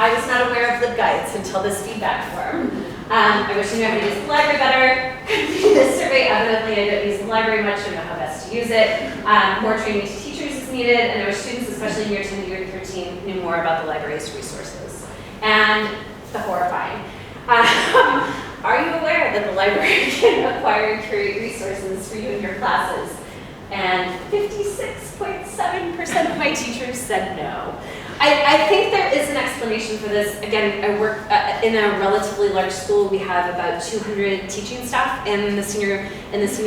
I was not aware of libguides until this feedback form. I wish I knew how to use the library better. This survey, evidently I don't use the library much, I don't know how best to use it. More training to teachers is needed, and there were students, especially in year 10 to year 13, knew more about the library's resources. And the horrifying. Are you aware that the library can acquire and curate resources for you in your classes? And 56.7% of my teachers said no. I think there is an explanation for this. Again, I work in a relatively large school. We have about 200 teaching staff in the senior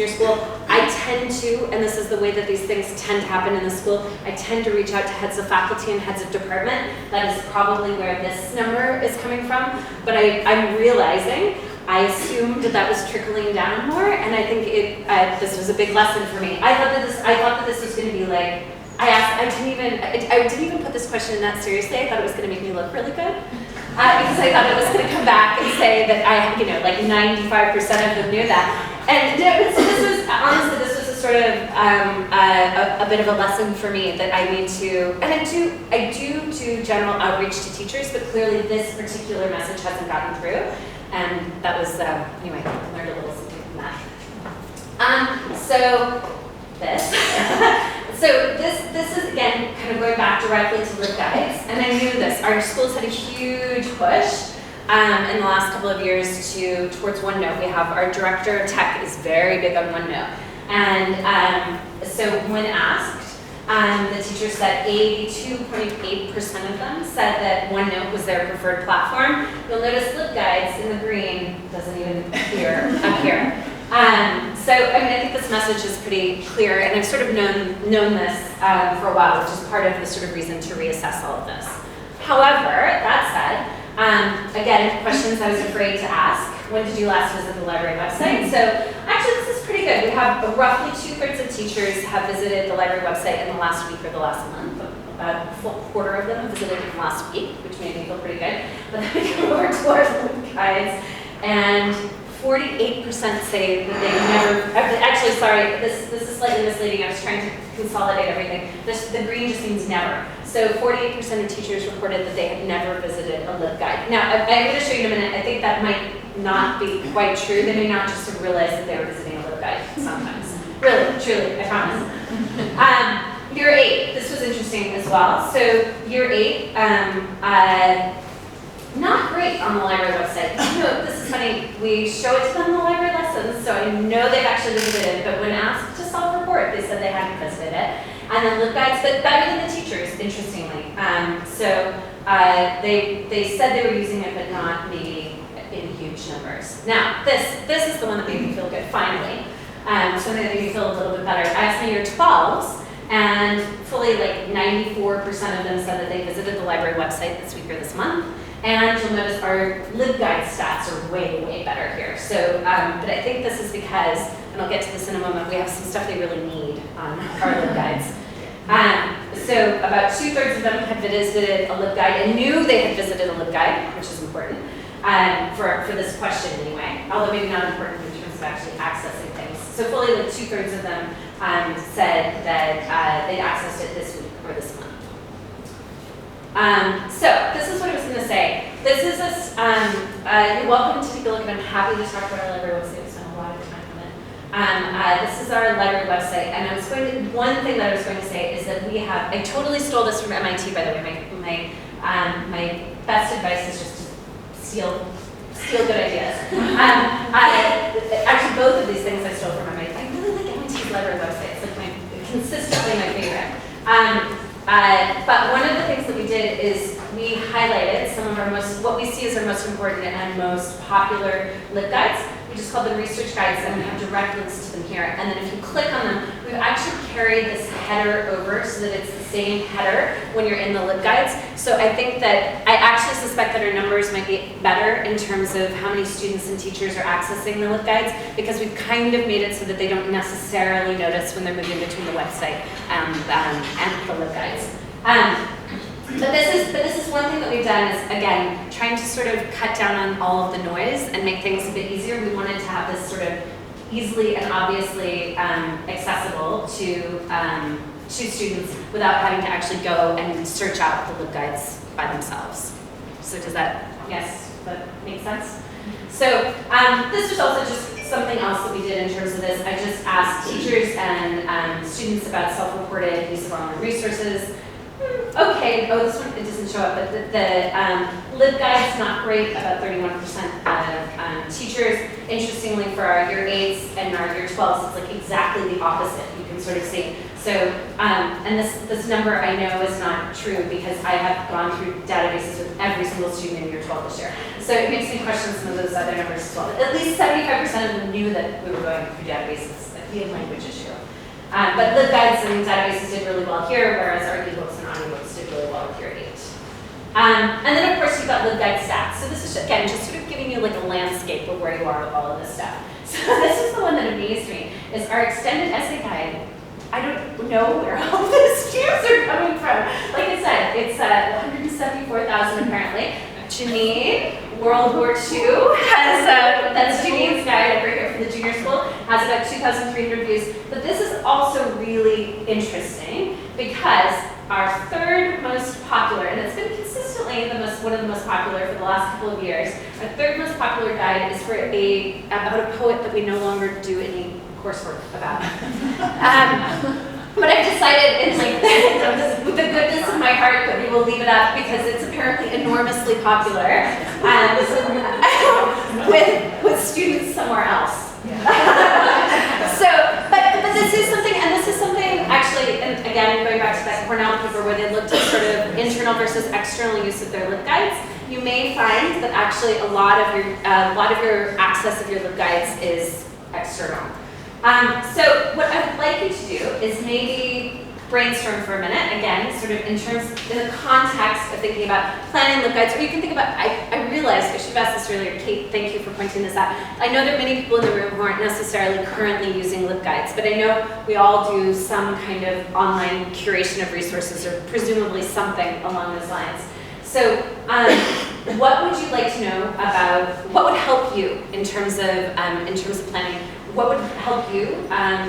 school. I tend to, and this is the way that these things tend to happen in the school, I tend to reach out to heads of faculty and heads of department. That is probably where this number is coming from. But I'm realizing I assumed that was trickling down more, and I think this was a big lesson for me. I thought that this was going to be like, I didn't even put this question in that seriously. I thought it was going to make me look really good, because I thought it was going to come back and say that like 95% of them knew that. And so this was honestly, this was a sort of a bit of a lesson for me that I need to, and I do general outreach to teachers, but clearly this particular message hasn't gotten through. And that was, anyway, I learned a little something from that. So this is, again, kind of going back directly to libguides. And I knew this. Our schools had a huge push in the last couple of years towards OneNote. We have our director of tech is very big on OneNote. And so when asked, the teachers said 82.8% of them said that OneNote was their preferred platform. You'll notice libguides in the green doesn't even appear up here. So I think this message is pretty clear, and I've sort of known this for a while, which is part of the sort of reason to reassess all of this. However, that said, again, questions I was afraid to ask. When did you last visit the library website? So actually this is pretty good. We have roughly 2/3 of teachers have visited the library website in the last week or the last month. About a full quarter of them have visited in the last week, which made me feel pretty good. But then we come over to our libguides, and 48% say that they've never, actually, sorry, this is slightly misleading. I was trying to consolidate everything. The green just means never. So 48% of teachers reported that they had never visited a libguide. Now, I'm going to show you in a minute. I think that might not be quite true. They may not just have realized that they were visiting a libguide sometimes. Really, truly, I promise. Year 8, this was interesting as well. So year 8, not great on the library website. This is funny. We show it to them in the library lessons, so I know they've actually visited it, but when asked to self-report, they said they hadn't visited it. And then libguides, but better than the teachers, interestingly. They said they were using it, but not maybe in huge numbers. Now, this is the one that made me feel good, finally. Something that made me feel a little bit better. I asked my year 12s, and fully like 94% of them said that they visited the library website this week or this month. And you'll notice our libguide stats are way, way better here. So, but I think this is because, and I'll get to this in a moment, we have some stuff they really need on our libguides. So about 2/3 of them had visited a libguide and knew they had visited a libguide, which is important for this question anyway, although maybe not important in terms of actually accessing things. So fully like 2/3 of them said that they'd accessed it this week or this month. So this is what I was going to say. This is you're welcome to take a look, and I'm happy to talk about our library website. We spent a lot of time on it. This is our library website, and one thing that I was going to say is that we have, I totally stole this from MIT, by the way. My best advice is just to steal good ideas. Actually, both of these things I stole from MIT. I really like MIT's library website. It's like consistently my favorite. But one of the things that we did is we highlighted some of what we see as our most important and most popular libguides. We just call them research guides, and we have direct links to them here. And then if you click on them, we've actually carried this header over so that it's the same header when you're in the libguides. So I think that, I actually suspect that our numbers might be better in terms of how many students and teachers are accessing the libguides, because we've kind of made it so that they don't necessarily notice when they're moving between the website and the libguides. But this is one thing that we've done is, again, trying to sort of cut down on all of the noise and make things a bit easier. We wanted to have this sort of easily and obviously accessible to students without having to actually go and search out the libguides by themselves. So does that, yes, that make sense? So this was also just something else that we did in terms of this. I just asked teachers and students about self-reported use of online resources. Okay, oh, this one, it doesn't show up, but the LibGuides, not great, about 31% of teachers. Interestingly, for our year 8s and our year 12s, it's like exactly the opposite, you can sort of see. So, and this number I know is not true because I have gone through databases with every single student in year 12 this year. So it makes me question some of those other numbers as well. At least 75% of them knew that we were going through databases, like the language issue. But LibGuides and databases did really well here, whereas our ebooks and audiobooks did really well with year 8. And then of course you've got LibGuide stats. So this is, again, just sort of giving you like a landscape of where you are with all of this stuff. So this is the one that amazed me, is our extended essay guide. I don't know where all the stamps are coming from. Like I said, it's 174,000 apparently. Janine, World War II, has, that's Janine's guide over here from the junior school, has about 2,300 views. But this is also really interesting because our third most popular, and it's been consistently one of the most popular for the last couple of years, our third most popular guide is for about a poet that we no longer do any coursework about. But I've decided, it's like with the goodness of my heart, that we will leave it up because it's apparently enormously popular with students somewhere else. So, but this is something, and this is something actually, and again, going back to that Cornell paper where they looked at sort of internal versus external use of their LibGuides, you may find that actually a lot of your access of your LibGuides is external. So what I would like you to do is maybe brainstorm for a minute, again, sort of in the context of thinking about planning LibGuides, or you can think about, I realized, I should have asked this earlier, Kate, thank you for pointing this out. I know there are many people in the room who aren't necessarily currently using LibGuides, but I know we all do some kind of online curation of resources, or presumably something along those lines. So what would you like to know about, what would help you in terms of planning? What would help you?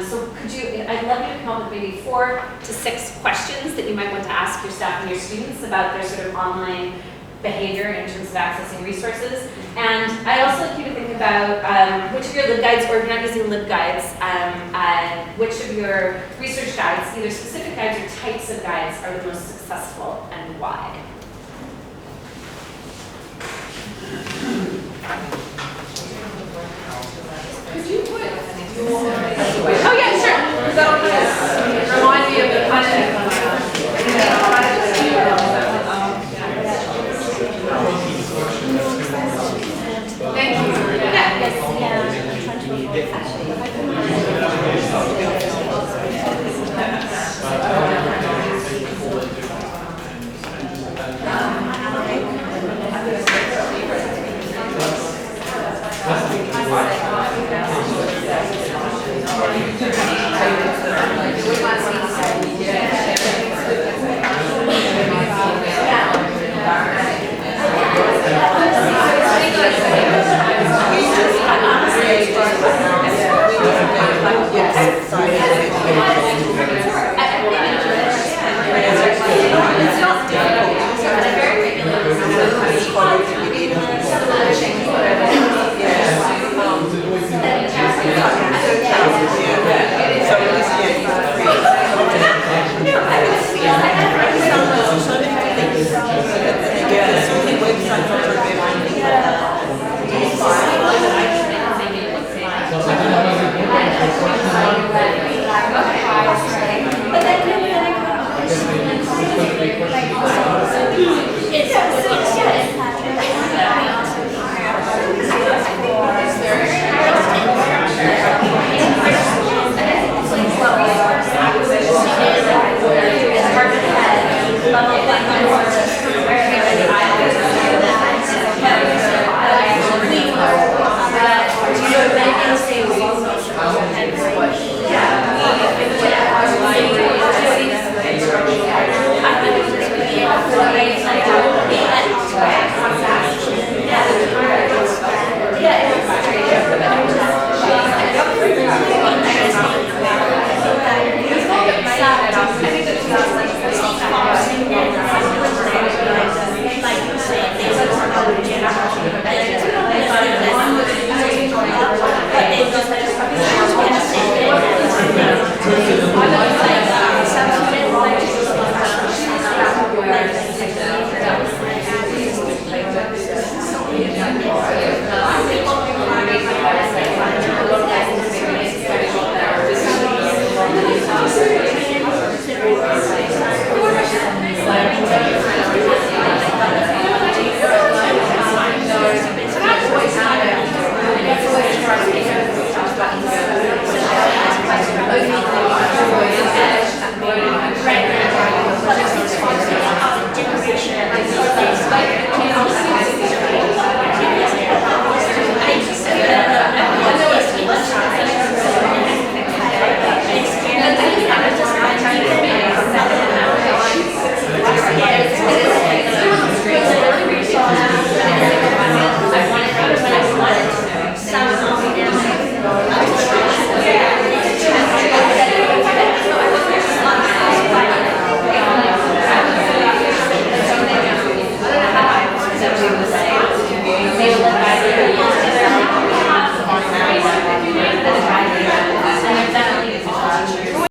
So I'd love you to come up with maybe 4 to 6 questions that you might want to ask your staff and your students about their sort of online behavior in terms of accessing resources. And I also like you to think about which of your LibGuides, or if you're not using LibGuides, which of your research guides, either specific guides or types of guides, are the most successful and why. Could you put oh yeah, sure. So remind me of the content. Thank you.